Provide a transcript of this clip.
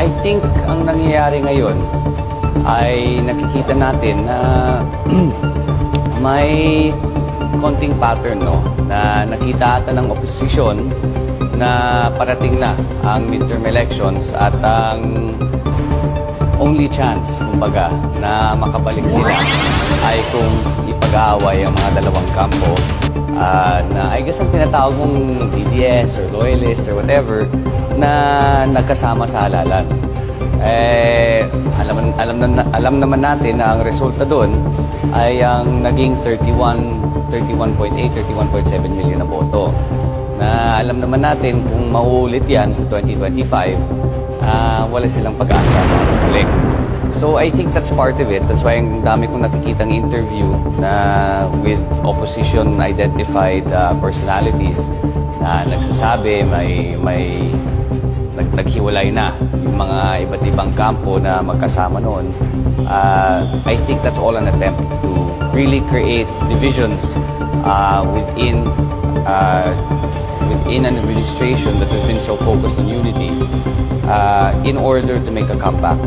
I think ang nangyayari ngayon ay nakikita natin na may konting pattern, no? Na nakita ata ng oposisyon na parating na ang midterm elections at ang only chance, kumbaga, na makabalik sila ay kung ipag-aaway ang mga dalawang kampo na I guess ang tinatawag mong DDS or loyalist or whatever na nagkasama sa halalan. Alam naman natin na ang resulta doon ay ang naging 31.8, 31.7 million na boto. Na alam naman natin kung mauulit yan sa 2025, wala silang pag-asa balik. So I think that's part of it. That's why ang dami kong nakikitang interview na with opposition identified personalities na nagsasabi naghiwalay na yung mga iba't ibang kampo na magkasama noon. I think that's all an attempt to really create divisions within an administration that has been so focused on unity in order to make a comeback.